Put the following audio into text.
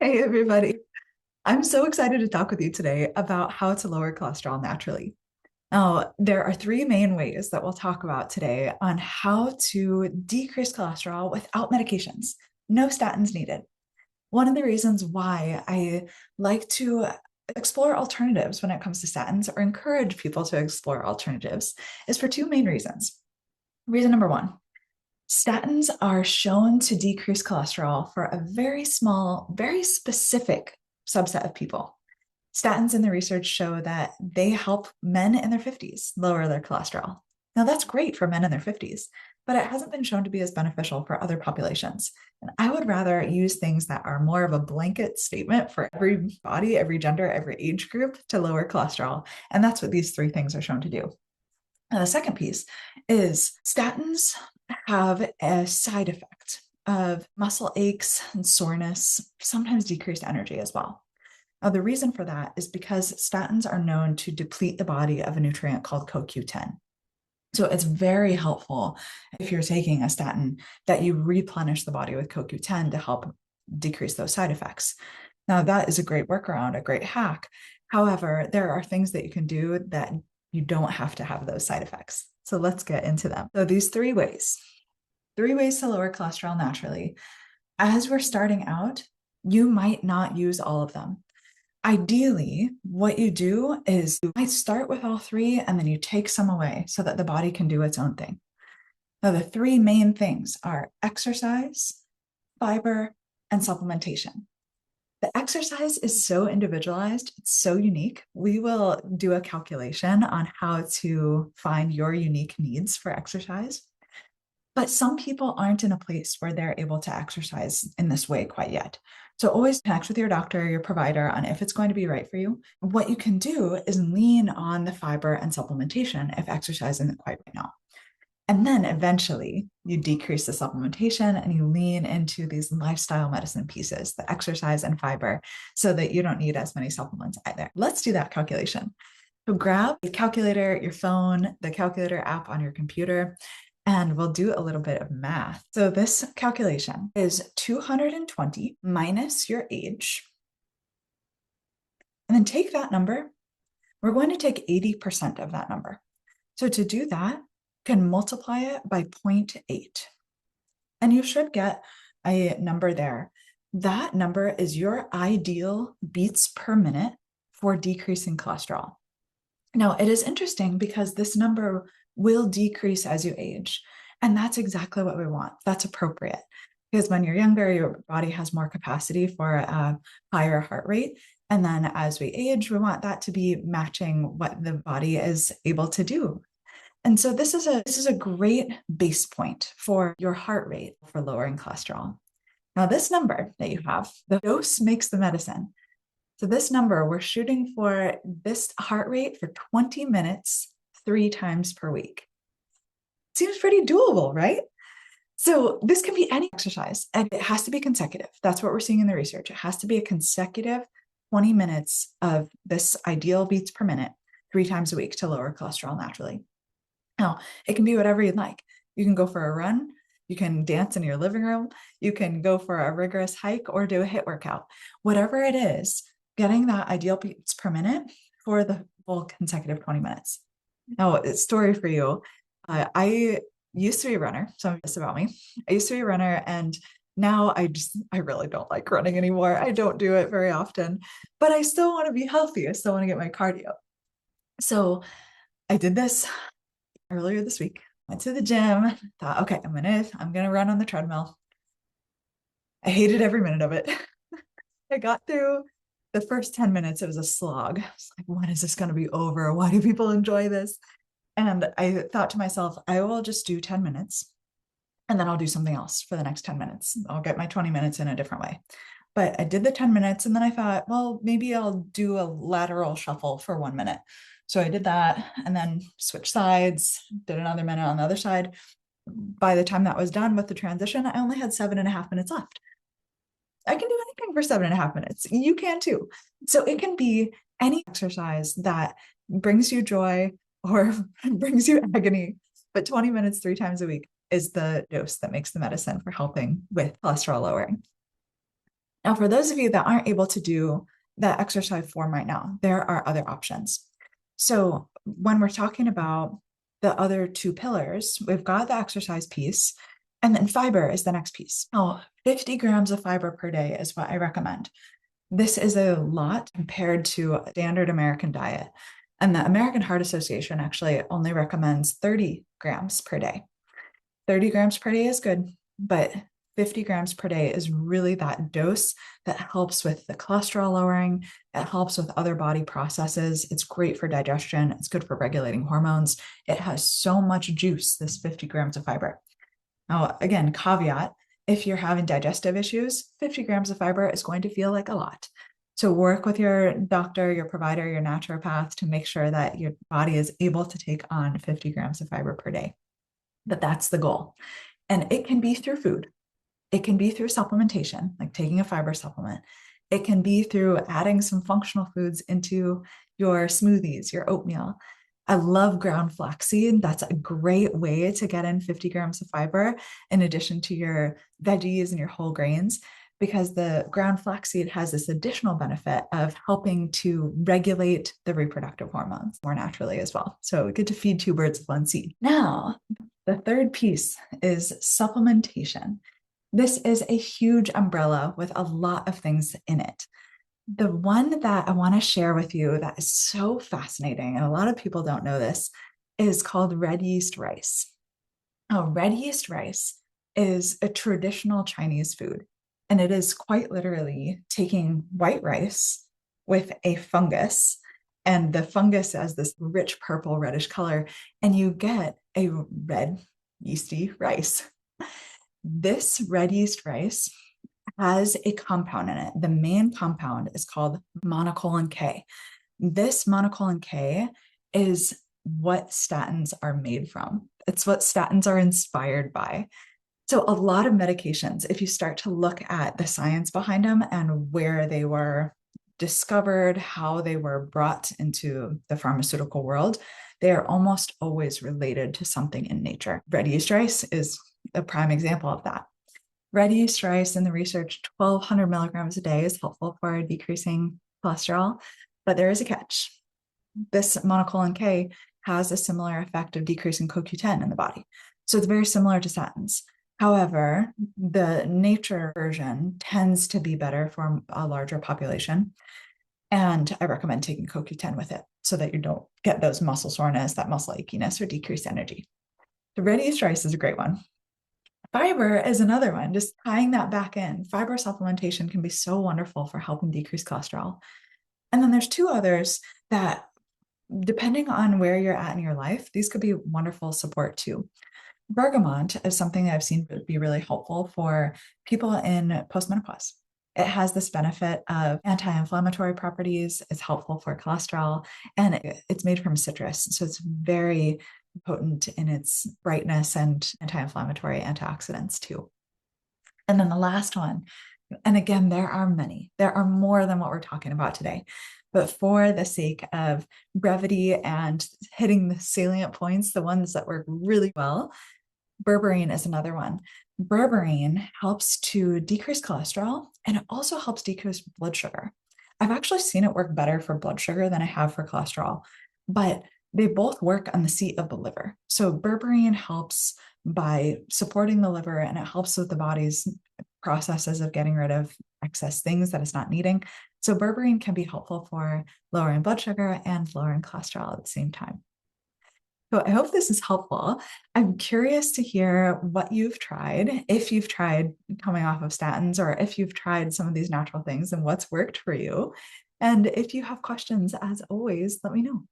Hey, everybody. I'm so excited to talk with you today about how to lower cholesterol naturally. Now, there are three main ways that we'll talk about today on how to decrease cholesterol without medications. No statins needed. One of the reasons why I like to explore alternatives when it comes to statins or encourage people to explore alternatives is for two main reasons. Reason number one, statins are shown to decrease cholesterol for a very small, very specific subset of people. Statins in the research show that they help men in their 50s lower their cholesterol. Now, that's great for men in their 50s, but it hasn't been shown to be as beneficial for other populations. And I would rather use things that are more of a blanket statement for every body, every gender, every age group to lower cholesterol. And that's what these three things are shown to do. And the second piece is statins have a side effect of muscle aches and soreness, sometimes decreased energy as well. Now, the reason for that is because statins are known to deplete the body of a nutrient called CoQ10. So it's very helpful if you're taking a statin that you replenish the body with CoQ10 to help decrease those side effects. Now, that is a great workaround, a great hack. However, there are things that you can do that you don't have to have those side effects. So let's get into them. So these three ways to lower cholesterol naturally. As we're starting out, you might not use all of them. Ideally, what you do is you might start with all three and then you take some away so that the body can do its own thing. Now, the three main things are exercise, fiber, and supplementation. The exercise is so individualized, it's so unique. We will do a calculation on how to find your unique needs for exercise. But some people aren't in a place where they're able to exercise in this way quite yet. So always connect with your doctor, your provider on if it's going to be right for you. What you can do is lean on the fiber and supplementation if exercise isn't quite right now. And then eventually you decrease the supplementation and you lean into these lifestyle medicine pieces, the exercise and fiber, so that you don't need as many supplements either. Let's do that calculation. So grab a calculator, your phone, the calculator app on your computer, and we'll do a little bit of math. So this calculation is 220 minus your age. And then take that number. We're going to take 80% of that number. So to do that, you can multiply it by 0.8. And you should get a number there. That number is your ideal beats per minute for decreasing cholesterol. Now, it is interesting because this number will decrease as you age. And that's exactly what we want. That's appropriate. Because when you're younger, your body has more capacity for a higher heart rate. And then as we age, we want that to be matching what the body is able to do. And so this is a great base point for your heart rate for lowering cholesterol. Now, this number that you have, the dose makes the medicine. So this number, we're shooting for this heart rate for 20 minutes, 3 times per week. Seems pretty doable, right? So this can be any exercise and it has to be consecutive. That's what we're seeing in the research. It has to be a consecutive 20 minutes of this ideal beats per minute, 3 times a week to lower cholesterol naturally. Now, it can be whatever you'd like. You can go for a run. You can dance in your living room. You can go for a rigorous hike or do a HIIT workout. Whatever it is, getting that ideal beats per minute for the full consecutive 20 minutes. Now, a story for you. I used to be a runner. Some of this about me. I used to be a runner and now I really don't like running anymore. I don't do it very often, but I still want to be healthy. I still want to get my cardio. So I did this earlier this week. Went to the gym, thought, okay, I'm gonna run on the treadmill. I hated every minute of it. I got through the first 10 minutes, it was a slog. I was like, when is this going to be over? Why do people enjoy this? And I thought to myself, I will just do 10 minutes and then I'll do something else for the next 10 minutes. I'll get my 20 minutes in a different way. But I did the 10 minutes and then I thought, well, maybe I'll do a lateral shuffle for 1 minute. So I did that and then switched sides, did another minute on the other side. By the time that was done with the transition, I only had 7.5 minutes left. I can do anything for 7.5 minutes. You can too. So it can be any exercise that brings you joy or brings you agony, but 20 minutes 3 times a week is the dose that makes the medicine for helping with cholesterol lowering. Now, for those of you that aren't able to do that exercise form right now, there are other options. So when we're talking about the other two pillars, we've got the exercise piece, and then fiber is the next piece. Now, 50 grams of fiber per day is what I recommend. This is a lot compared to a standard American diet. And the American Heart Association actually only recommends 30 grams per day. 30 grams per day is good, but 50 grams per day is really that dose that helps with the cholesterol lowering. It helps with other body processes. It's great for digestion. It's good for regulating hormones. It has so much juice, this 50 grams of fiber. Now, again, caveat, if you're having digestive issues, 50 grams of fiber is going to feel like a lot. So work with your doctor, your provider, your naturopath to make sure that your body is able to take on 50 grams of fiber per day. But that's the goal. And it can be through food. It can be through supplementation, like taking a fiber supplement. It can be through adding some functional foods into your smoothies, your oatmeal. I love ground flaxseed. That's a great way to get in 50 grams of fiber in addition to your veggies and your whole grains, because the ground flaxseed has this additional benefit of helping to regulate the reproductive hormones more naturally as well. So good to feed two birds with one seed. Now, the third piece is supplementation. This is a huge umbrella with a lot of things in it. The one that I want to share with you that is so fascinating, and a lot of people don't know this, is called red yeast rice. Now, red yeast rice is a traditional Chinese food, and it is quite literally taking white rice with a fungus, and the fungus has this rich purple reddish color, and you get a red yeasty rice. This red yeast rice has a compound in it. The main compound is called monocolin K. This monocolin K is what statins are made from. It's what statins are inspired by. So a lot of medications, if you start to look at the science behind them and where they were discovered, how they were brought into the pharmaceutical world, they are almost always related to something in nature. Red yeast rice is a prime example of that. Red yeast rice in the research, 1,200 milligrams a day is helpful for decreasing cholesterol, but there is a catch. This monocolin K has a similar effect of decreasing CoQ10 in the body. So it's very similar to statins. However, the nature version tends to be better for a larger population. And I recommend taking CoQ10 with it so that you don't get those muscle soreness, that muscle achiness, or decreased energy. The red yeast rice is a great one. Fiber is another one, just tying that back in. Fiber supplementation can be so wonderful for helping decrease cholesterol. And then there's two others that, depending on where you're at in your life, these could be wonderful support too. Bergamot is something that I've seen be really helpful for people in postmenopause. It has this benefit of anti-inflammatory properties. It's helpful for cholesterol, and it's made from citrus. So it's very potent in its brightness and anti-inflammatory antioxidants too. And then the last one, and again, there are many, there are more than what we're talking about today. But for the sake of brevity and hitting the salient points, the ones that work really well, berberine is another one. Berberine helps to decrease cholesterol, and it also helps decrease blood sugar. I've actually seen it work better for blood sugar than I have for cholesterol, but they both work on the seat of the liver. So berberine helps by supporting the liver, and it helps with the body's processes of getting rid of excess things that it's not needing. So berberine can be helpful for lowering blood sugar and lowering cholesterol at the same time. So I hope this is helpful. I'm curious to hear what you've tried, if you've tried coming off of statins, or if you've tried some of these natural things and what's worked for you. And if you have questions, as always, let me know.